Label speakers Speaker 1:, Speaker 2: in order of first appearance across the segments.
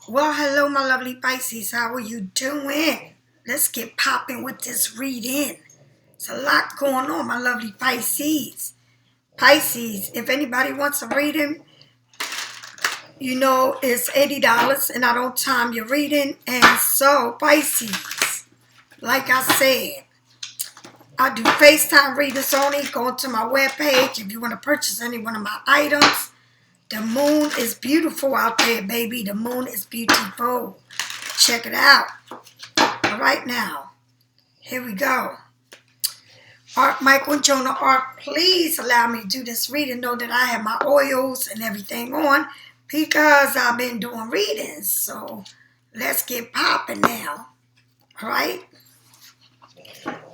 Speaker 1: Well, hello, my lovely Pisces. How are you doing? Let's get popping with this reading. There's a lot going on, my lovely Pisces. Pisces, if anybody wants a reading, you know it's $80 and I don't time your reading. And so, Pisces, like I said, I do FaceTime readings only. Go to my webpage if you want to purchase any one of my items. The moon is beautiful out there, baby. The moon is beautiful. Check it out. All right, now. Here we go. Art Michael and Jonah Art, please allow me to do this reading. Know that I have my oils and everything on because I've been doing readings. So let's get popping now. All right?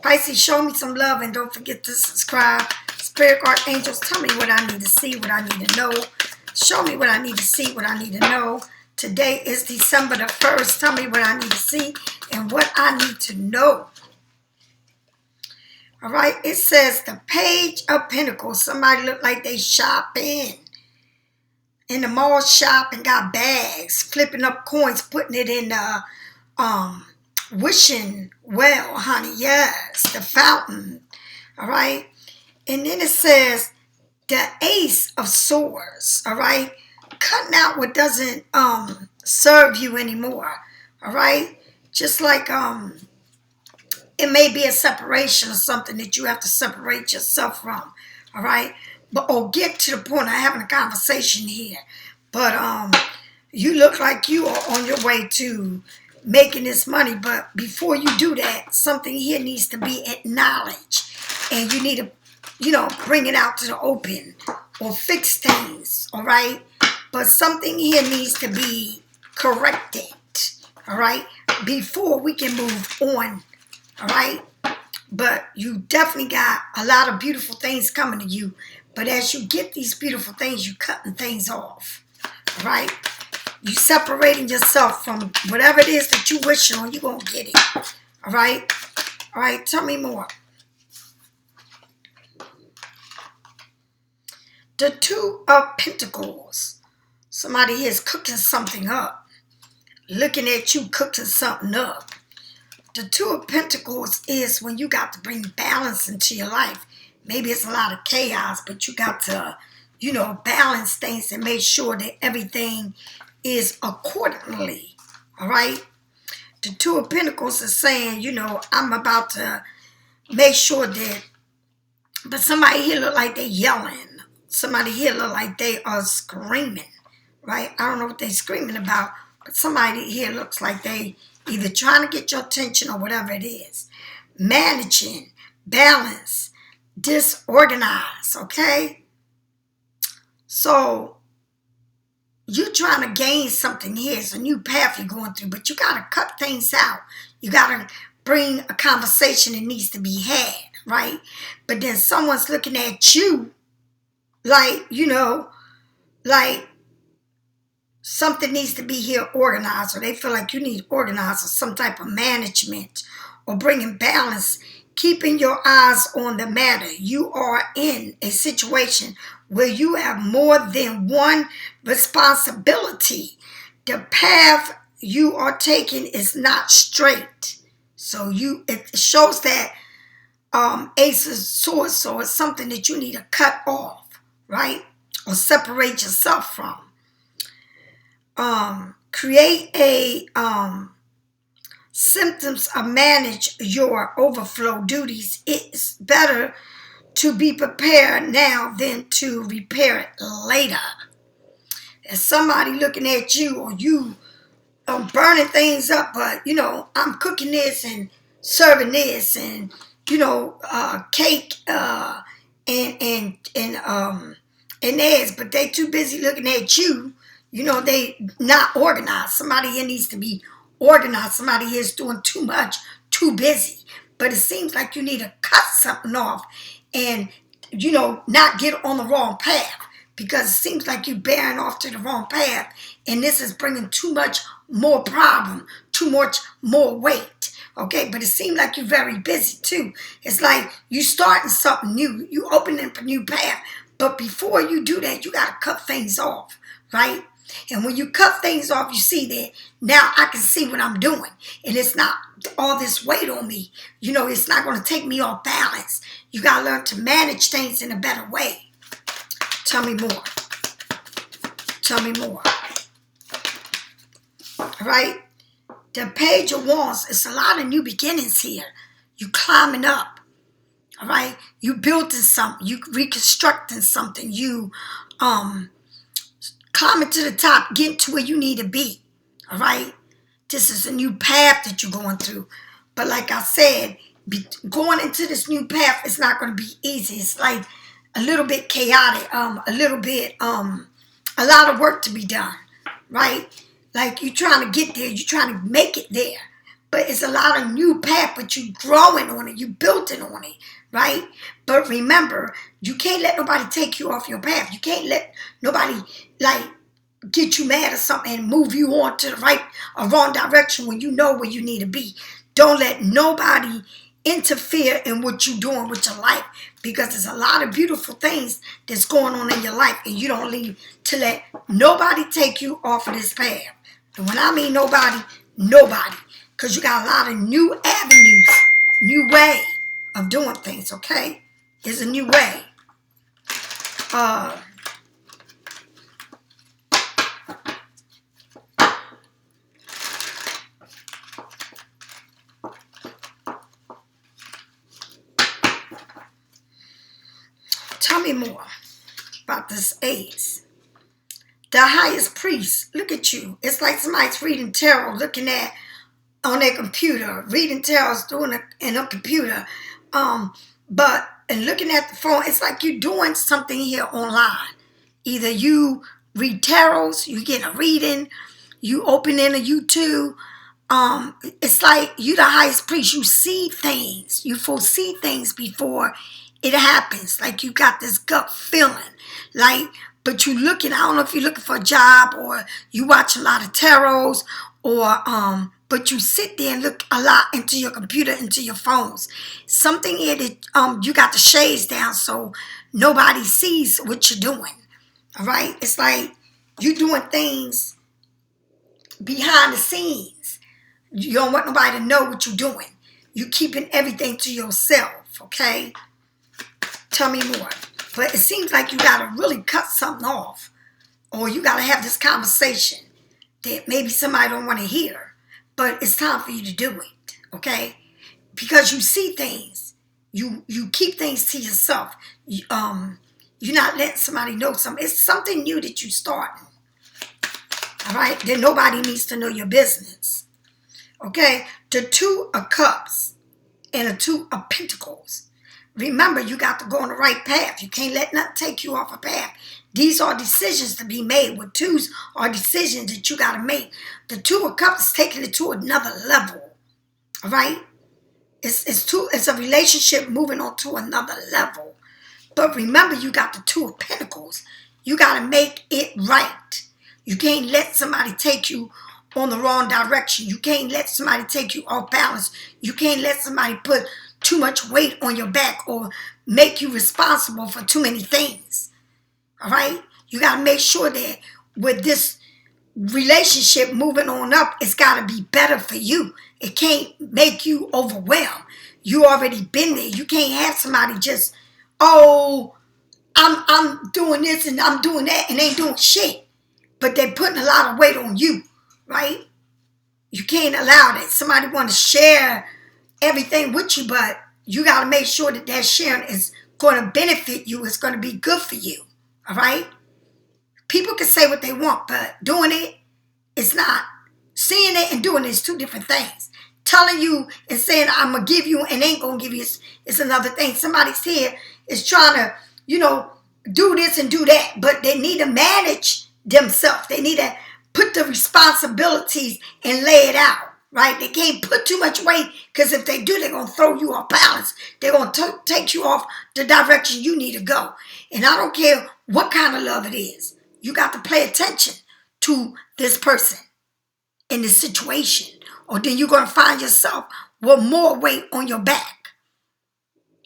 Speaker 1: Pisces, show me some love and don't forget to subscribe. Spirit Archangels, tell me what I need to see, what I need to know. Show me what I need to see, what I need to know. Today is December the 1st. Tell me what I need to see and what I need to know. All right, it says the Page of Pentacles. Somebody look like they shopping in the mall shop and got bags, flipping up coins, putting it in the wishing well, honey. Yes, the fountain. All right, and then it says the Ace of Swords, all right? Cutting out what doesn't serve you anymore, all right? Just like it may be a separation or something that you have to separate yourself from, all right? But or get to the point of having a conversation here. But you look like you are on your way to making this money, but before you do that, something here needs to be acknowledged, and you need to bring it out to the open or fix things, all right? But something here needs to be corrected, all right, before we can move on, all right? But you definitely got a lot of beautiful things coming to you. But as you get these beautiful things, you're cutting things off, all right? You separating yourself from whatever it is that you wish on, you're going to get it, all right? All right, tell me more. The Two of Pentacles. Somebody here is cooking something up. Looking at you cooking something up. The Two of Pentacles is when you got to bring balance into your life. Maybe it's a lot of chaos, but you got to, balance things and make sure that everything is accordingly. All right? The Two of Pentacles is saying, I'm about to make sure that, but somebody here look like they yelling. Somebody here look like they are screaming, right? I don't know what they're screaming about, but somebody here looks like they either trying to get your attention or whatever it is. Managing, balance, disorganized, okay? So, you're trying to gain something here. It's a new path you're going through, but you got to cut things out. You got to bring a conversation that needs to be had, right? But then someone's looking at you like, like something needs to be here organized, or they feel like you need organized or some type of management or bringing balance, keeping your eyes on the matter. You are in a situation where you have more than one responsibility. The path you are taking is not straight. So it shows that Ace of Swords, so it's something that you need to cut off, right? Or separate yourself from. Create a symptoms or manage your overflow duties. It's better to be prepared now than to repair it later. There's somebody looking at you, or you burning things up, but I'm cooking this and serving this and cake and eggs, but they too busy looking at you. They not organized. Somebody here needs to be organized. Somebody here is doing too much, too busy. But it seems like you need to cut something off and, not get on the wrong path, because it seems like you're bearing off to the wrong path, and this is bringing too much more problem, too much more weight. Okay, but it seems like you're very busy too. It's like you starting something new. You opening up a new path. But before you do that, you got to cut things off, right? And when you cut things off, you see that now I can see what I'm doing. And it's not all this weight on me. You know, it's not going to take me off balance. You got to learn to manage things in a better way. Tell me more. Tell me more. All right? The Page of Wands, it's a lot of new beginnings here. You climbing up. All right? You building something. You reconstructing something. You climbing to the top, getting to where you need to be. All right? This is a new path that you're going through. But like I said, going into this new path is not going to be easy. It's like a little bit chaotic, a little bit, a lot of work to be done, right? Like you're trying to get there, you're trying to make it there. But it's a lot of new path, but you're growing on it, you building on it, right? But remember, you can't let nobody take you off your path. You can't let nobody, like, get you mad or something and move you on to the right or wrong direction when you know where you need to be. Don't let nobody interfere in what you're doing with your life, because there's a lot of beautiful things that's going on in your life, and you don't need to let nobody take you off of this path. And when I mean nobody, nobody, because you got a lot of new avenues, new way of doing things, okay? There's a new way. Tell me more about this Ace. The highest priest, look at you. It's like somebody's reading tarot, looking at on their computer, reading tarot, doing it in a computer. And looking at the phone, it's like you're doing something here online. Either you read tarots, you get a reading, you open in a you.To. It's like you the highest priest. You see things. You foresee things before it happens. Like you got this gut feeling. Like, but you looking, I don't know if you're looking for a job or you watch a lot of tarots or, but you sit there and look a lot into your computer, into your phones. Something here that you got the shades down so nobody sees what you're doing. All right? It's like you doing things behind the scenes. You don't want nobody to know what you're doing. You keeping everything to yourself, okay? Tell me more. But it seems like you got to really cut something off. Or you got to have this conversation that maybe somebody don't want to hear. But it's time for you to do it, okay? Because you see things. You keep things to yourself. You're not letting somebody know something. It's something new that you're starting. All right? Then nobody needs to know your business. Okay? The Two of Cups and the Two of Pentacles. Remember, you got to go on the right path. You can't let nothing take you off a path. These are decisions to be made. With twos are decisions that you got to make. The Two of Cups is taking it to another level. All right? It's a relationship moving on to another level. But remember, you got the Two of Pentacles. You got to make it right. You can't let somebody take you on the wrong direction. You can't let somebody take you off balance. You can't let somebody put too much weight on your back or make you responsible for too many things. All right? You got to make sure that with this relationship moving on up, it's got to be better for you. It can't make you overwhelmed. You already been there. You can't have somebody just, oh, I'm doing this and I'm doing that and ain't doing shit. But they're putting a lot of weight on you, right? You can't allow that. Somebody want to share everything with you, but you got to make sure that that sharing is going to benefit you. It's going to be good for you. All right? People can say what they want, but doing it is not. Seeing it and doing it is two different things. Telling you and saying, I'm going to give you and ain't going to give you is another thing. Somebody's here is trying to, do this and do that, but they need to manage themselves. They need to put the responsibilities and lay it out. Right? They can't put too much weight, because if they do, they're going to throw you off balance. They're going to take you off the direction you need to go. And I don't care what kind of love it is. You got to pay attention to this person in this situation, or then you're going to find yourself with more weight on your back.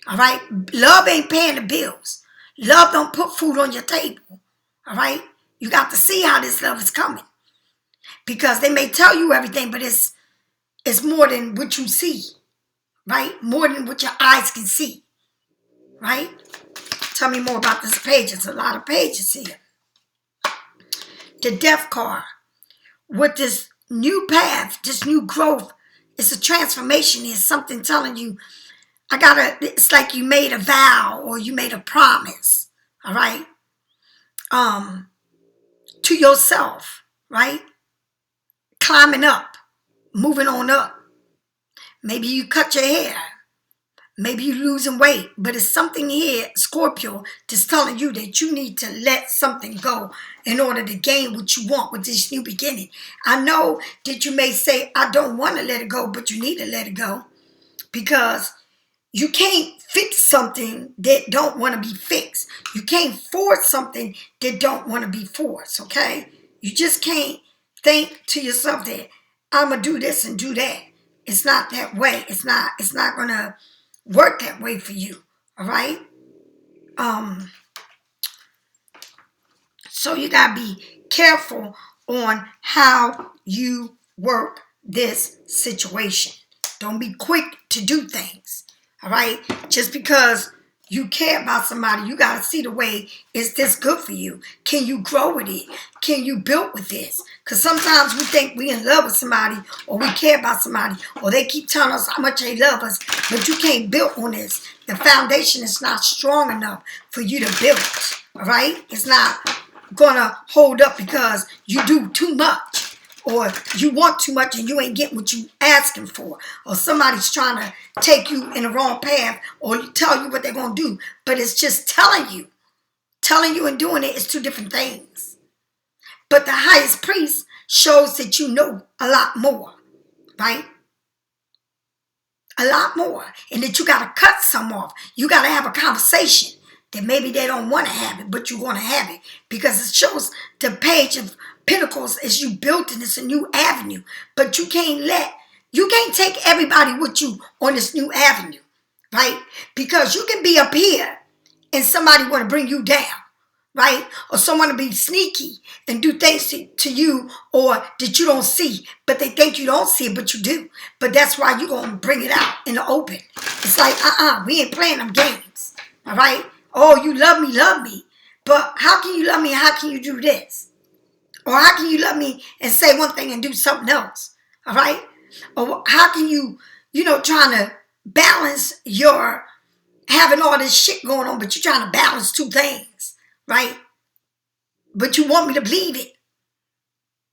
Speaker 1: All right? Love ain't paying the bills. Love don't put food on your table. All right? You got to see how this love is coming. Because they may tell you everything, but it's more than what you see, right? More than what your eyes can see, right? Tell me more about this page. There's a lot of pages here. The Death card. With this new path, this new growth, it's a transformation. It's something telling you, it's like you made a vow or you made a promise, all right? To yourself, right? Climbing up, moving on up. Maybe you cut your hair. Maybe you're losing weight. But it's something here, Scorpio, that's telling you that you need to let something go in order to gain what you want with this new beginning. I know that you may say, I don't want to let it go, but you need to let it go. Because you can't fix something that don't want to be fixed. You can't force something that don't want to be forced, okay? You just can't think to yourself that I'm going to do this and do that. It's not that way. It's not going to work that way for you, all right? So you got to be careful on how you work this situation. Don't be quick to do things, all right? Just because you care about somebody, you got to see the way, is this good for you? Can you grow with it? Can you build with this? Because sometimes we think we in love with somebody or we care about somebody or they keep telling us how much they love us, but you can't build on this. The foundation is not strong enough for you to build, all right? It's not going to hold up because you do too much. Or you want too much and you ain't getting what you asking for. Or somebody's trying to take you in the wrong path or tell you what they're going to do. But it's just telling you. Telling you and doing it is two different things. But the highest priest shows that you know a lot more. Right? A lot more. And that you got to cut some off. You got to have a conversation. That maybe they don't want to have it, but you're going to have it. Because it shows the page of Pentacles as you built in. It's a new avenue. But you can't take everybody with you on this new avenue. Right? Because you can be up here and somebody want to bring you down. Right? Or someone to be sneaky and do things to you or that you don't see. But they think you don't see it, but you do. But that's why you're going to bring it out in the open. It's like, we ain't playing them games. All right? Oh, you love me. But how can you love me and how can you do this? Or how can you love me and say one thing and do something else? All right? Or how can you, trying to balance your having all this shit going on, but you're trying to balance two things, right? But you want me to believe it.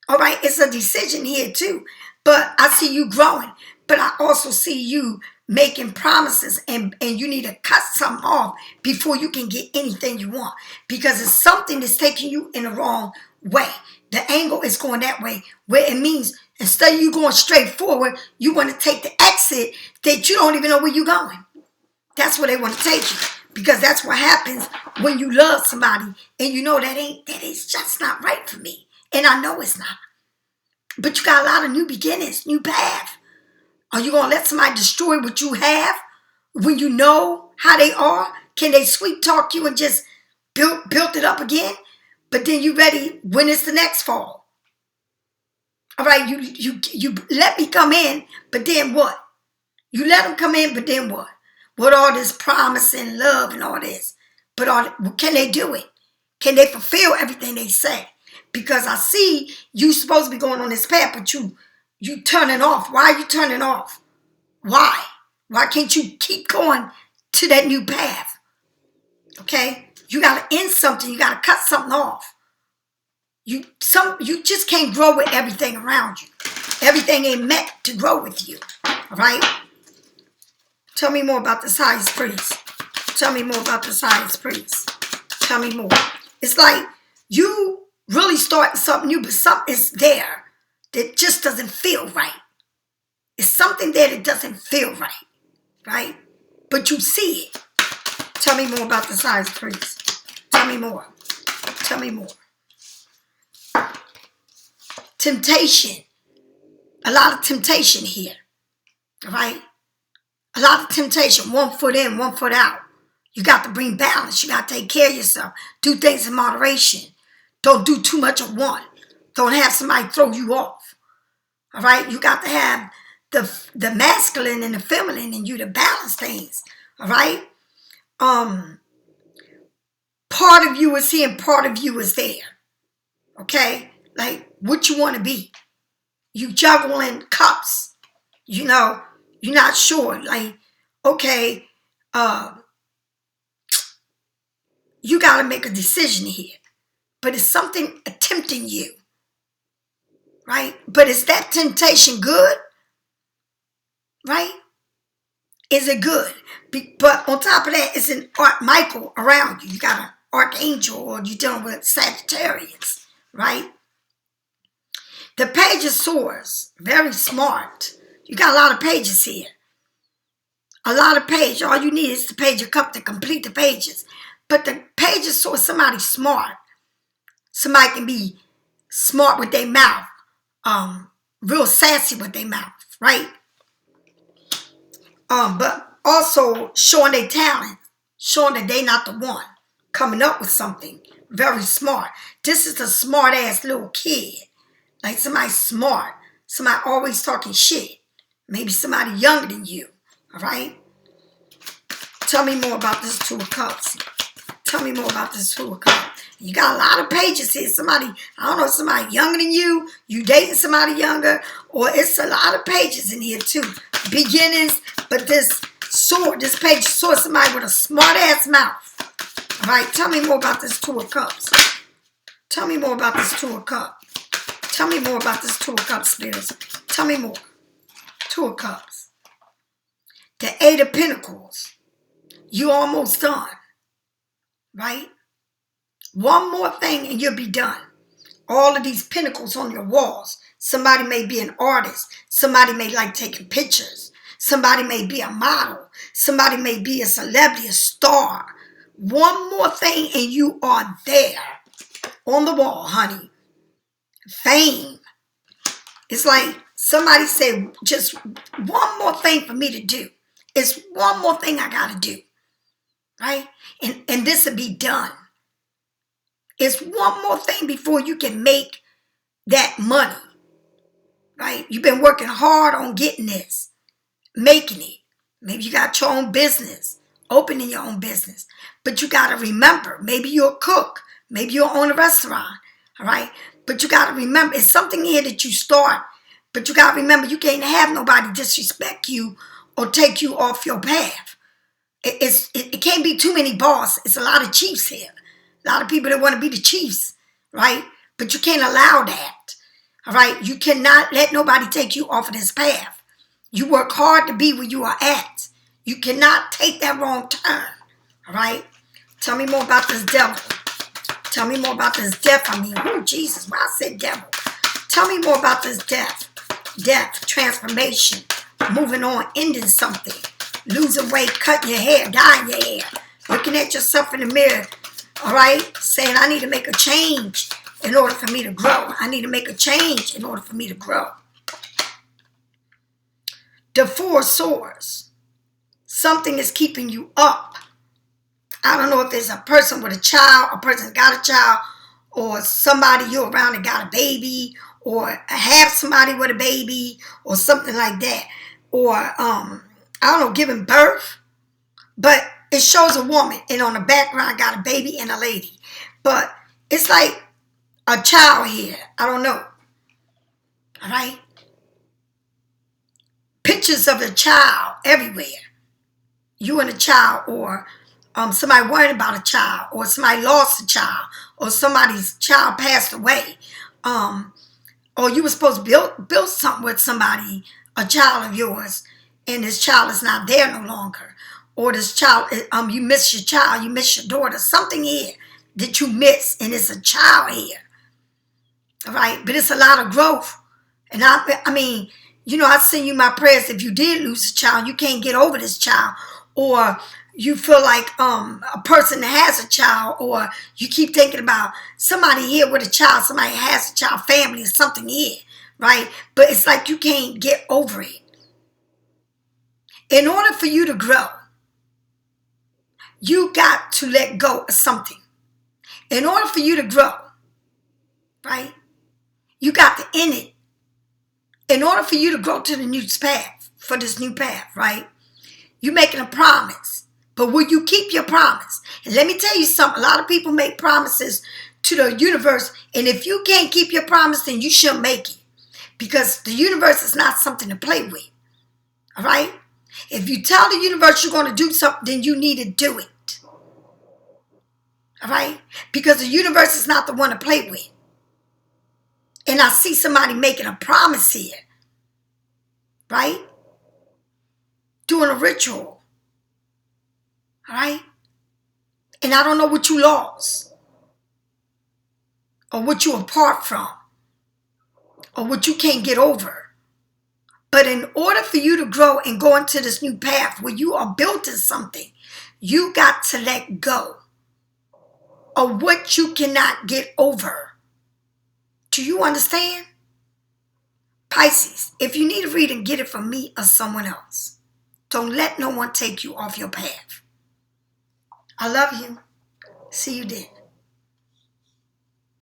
Speaker 1: All right? It's a decision here too. But I see you growing. But I also see you making promises and you need to cut something off before you can get anything you want. Because it's something that's taking you in the wrong way. The angle is going that way, where it means instead of you going straight forward, you want to take the exit that you don't even know where you're going. That's where they want to take you. Because that's what happens when you love somebody and you know that is just not right for me. And I know it's not. But you got a lot of new beginnings, new path. Are you going to let somebody destroy what you have when you know how they are? Can they sweet talk you and just build it up again? But then you ready when it's the next fall. All right, you let me come in, but then what? You let them come in, but then what? What all this promise and love and all this? But can they do it? Can they fulfill everything they say? Because I see you supposed to be going on this path, but you turning off. Why are you turning off? Why? Why can't you keep going to that new path? Okay? You got to end something. You got to cut something off. You just can't grow with everything around you. Everything ain't meant to grow with you. All right? Tell me more about this highest priest. Tell me more about this highest priest. Tell me more. It's like you really starting something new, but something is there that just doesn't feel right. It's something there that doesn't feel right. Right? But you see it. Tell me more about this highest priest. Tell me more. Tell me more. Temptation. A lot of temptation here. All right? A lot of temptation. 1 foot in, 1 foot out. You got to bring balance. You got to take care of yourself. Do things in moderation. Don't do too much of one. Don't have somebody throw you off. All right? You got to have the masculine and the feminine in you to balance things. All right? Part of you is here and part of you is there. Okay? Like what you want to be. You juggling cups. You know, you're not sure. Like, okay, you got to make a decision here. But it's something tempting you. Right? But is that temptation good? Right? Is it good? But on top of that, it's an Michael around you. You got an archangel, or you're dealing with Sagittarius, right? The Page of Swords, very smart. You got a lot of pages here. A lot of pages. All you need is the Page of Cups to complete the pages. But the Page of Swords, somebody smart. Somebody can be smart with their mouth. Real sassy with their mouth, right? But also showing their talent, showing that they not the one, coming up with something very smart. This is a smart ass little kid, like somebody smart, somebody always talking shit. Maybe somebody younger than you. All right. Tell me more about this Two of Cups. Tell me more about this Two of Cups. You got a lot of pages here. Somebody, I don't know, somebody younger than you. You dating somebody younger, or it's a lot of pages in here too. Beginnings, but this sword, this page sword, somebody with a smart ass mouth. All right, tell me more about this Two of Cups. Tell me more about this Two of Cups. Tell me more about this Two of Cups, spirits. Tell me more. Two of Cups. The Eight of Pentacles. You almost done. Right? One more thing and you'll be done. All of these pentacles on your walls. Somebody may be an artist. Somebody may like taking pictures. Somebody may be a model. Somebody may be a celebrity, a star. One more thing and you are there. On the wall, honey. Fame. It's like somebody said, just one more thing for me to do. It's one more thing I got to do. Right? And this will be done. It's one more thing before you can make that money. Right? You've been working hard on getting this. Making it. Maybe you got your own business. Opening your own business. But you got to remember, maybe you're a cook. Maybe you'll own a restaurant. All right? But you got to remember, it's something here that you start. But you got to remember, you can't have nobody disrespect you or take you off your path. It can't be too many bosses. It's a lot of chiefs here. A lot of people that want to be the chiefs, right? But you can't allow that, all right? You cannot let nobody take you off of this path. You work hard to be where you are at. You cannot take that wrong turn, all right? Tell me more about this devil. Tell me more about this death. Oh, Jesus, why I said devil. Tell me more about this death. Death, transformation, moving on, ending something. Losing weight, cutting your hair, dyeing your hair, looking at yourself in the mirror, all right? Saying, I need to make a change in order for me to grow. I need to make a change in order for me to grow. The Four of Swords. Something is keeping you up. I don't know if there's a person with a child, a person got a child, or somebody you're around that got a baby, or have somebody with a baby, or something like that. Or, I don't know, giving birth, but it shows a woman, and on the background got a baby and a lady. But it's like a child here. I don't know. All right? Pictures of the child everywhere. You and a child, or somebody worried about a child, or somebody lost a child, or somebody's child passed away. Or you were supposed to build something with somebody, a child of yours, and this child is not there no longer. Or this child, you miss your child, you miss your daughter. Something here that you miss, and it's a child here. All right? But it's a lot of growth. And I mean, you know, I send you my prayers. If you did lose a child, you can't get over this child. Or you feel like a person that has a child, or you keep thinking about somebody here with a child, somebody has a child, family, or something here. Right? But it's like you can't get over it. In order for you to grow, you got to let go of something. In order for you to grow, right? You got to end it. In order for you to go to the new path, for this new path, right? You're making a promise. But will you keep your promise? And let me tell you something. A lot of people make promises to the universe. And if you can't keep your promise, then you shouldn't make it. Because the universe is not something to play with. All right? If you tell the universe you're going to do something, then you need to do it. All right? Because the universe is not the one to play with. And I see somebody making a promise here. Right? Doing a ritual. All right? And I don't know what you lost. Or what you're apart from. Or what you can't get over. But in order for you to grow and go into this new path where you are built in something, you got to let go of what you cannot get over. Do you understand? Pisces, if you need a reading, get it from me or someone else. Don't let no one take you off your path. I love you. See you then.